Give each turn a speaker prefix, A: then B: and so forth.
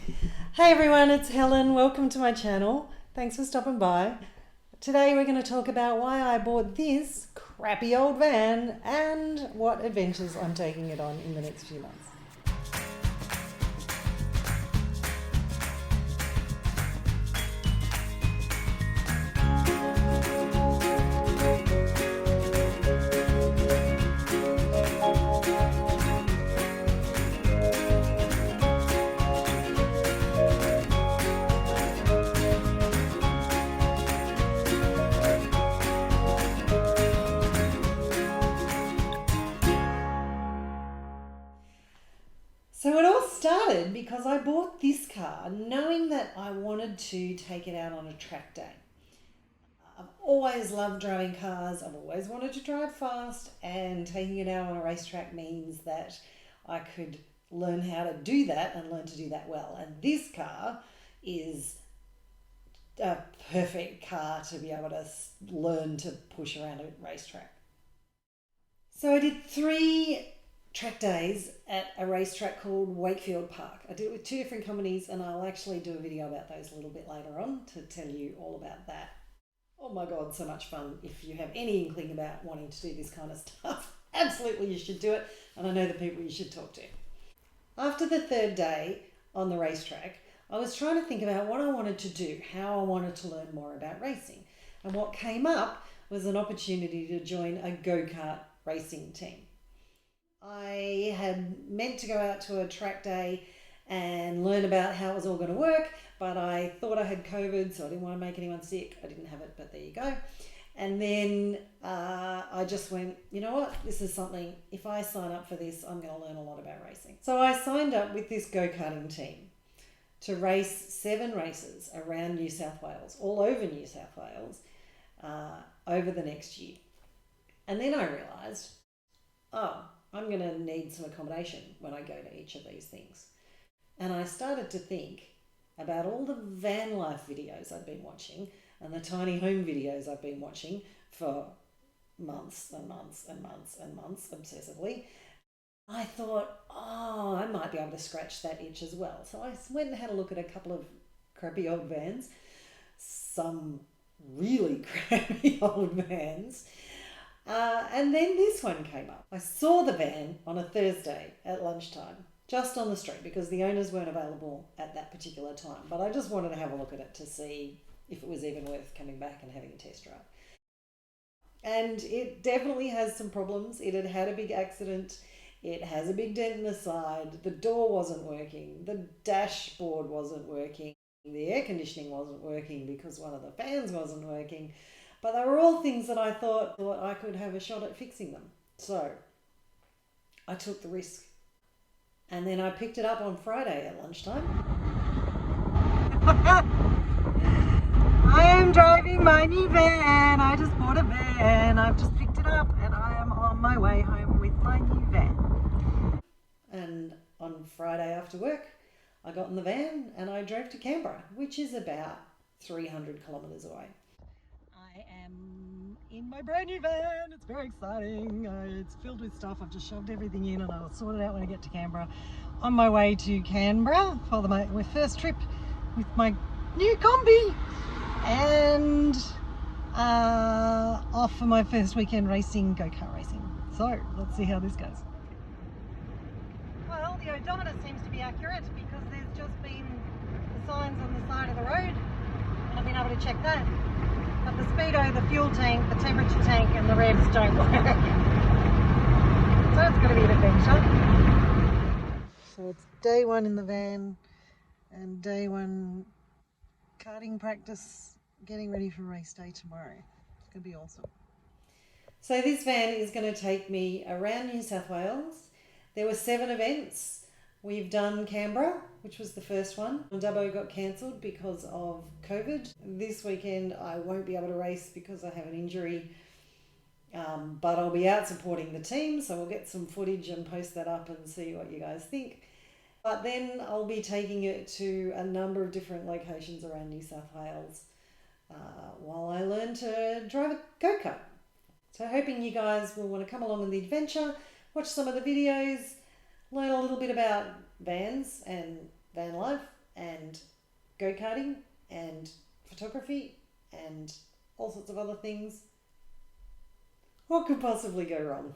A: Hey everyone, it's Helen. Welcome to my channel. Thanks for stopping by. Today we're going to talk about why I bought this crappy old van and what adventures I'm taking it on in the next few months. So it all started because I bought this car knowing that I wanted to take it out on a track day. I've always loved driving cars, I've always wanted to drive fast, and taking it out on a racetrack means that I could learn how to do that and learn to do that well. And this car is a perfect car to be able to learn to push around a racetrack. So I did 3 track days at a racetrack called Wakefield Park. I did it with 2 different companies, and I'll actually do a video about those a little bit later on to tell you all about that. Oh my God, so much fun. If you have any inkling about wanting to do this kind of stuff, absolutely you should do it, and I know the people you should talk to. After the 3rd day on the racetrack, I was trying to think about what I wanted to do, how I wanted to learn more about racing. And what came up was an opportunity to join a go-kart racing team. I had meant to go out to a track day and learn about how it was all going to work, but I thought I had COVID, so I didn't want to make anyone sick. I didn't have it, but there you go. And then I just went, you know what, this is something, if I sign up for this, I'm going to learn a lot about racing. So I signed up with this go-karting team to race 7 races around New South Wales, all over New South Wales, over the next year. And then I realised, oh, I'm going to need some accommodation when I go to each of these things. And I started to think about all the van life videos I've been watching and the tiny home videos I've been watching for months and months and months and months obsessively. I thought, oh, I might be able to scratch that itch as well. So I went and had a look at a couple of crappy old vans, some really crappy old vans. And then this one came up. I saw the van on a Thursday at lunchtime, just on the street, because the owners weren't available at that particular time. But I just wanted to have a look at it to see if it was even worth coming back and having a test drive. And it definitely has some problems. It had had a big accident. It has a big dent in the side. The door wasn't working. The dashboard wasn't working. The air conditioning wasn't working because one of the fans wasn't working. But they were all things that I thought I could have a shot at fixing them. So I took the risk. And then I picked it up on Friday at lunchtime. I am driving my new van. I just bought a van. I've just picked it up and I am on my way home with my new van. And on Friday after work, I got in the van and I drove to Canberra, which is about 300 kilometres away. I am in my brand new van. It's very exciting. It's filled with stuff. I've just shoved everything in and I'll sort it out when I get to Canberra. On my way to Canberra for my first trip with my new combi, and off for my first weekend racing, go-kart racing. So let's see how this goes. Well, the odometer seems to be accurate because there's just been the signs on the side of the road and I've been able to check that. But the speedo, the fuel tank, the temperature tank and the revs don't work. So it's going to be an adventure. So it's day 1 in the van and day 1 karting practice, getting ready for race day tomorrow. It's going to be awesome. So this van is going to take me around New South Wales. There were 7 events. We've done Canberra, which was the first one. Dubbo got cancelled because of COVID. This weekend I won't be able to race because I have an injury, but I'll be out supporting the team, so we'll get some footage and post that up and see what you guys think. But then I'll be taking it to a number of different locations around New South Wales while I learn to drive a go-kart. So hoping you guys will want to come along on the adventure, watch some of the videos, learn a little bit about vans and van life, go-karting and photography and all sorts of other things. What could possibly go wrong?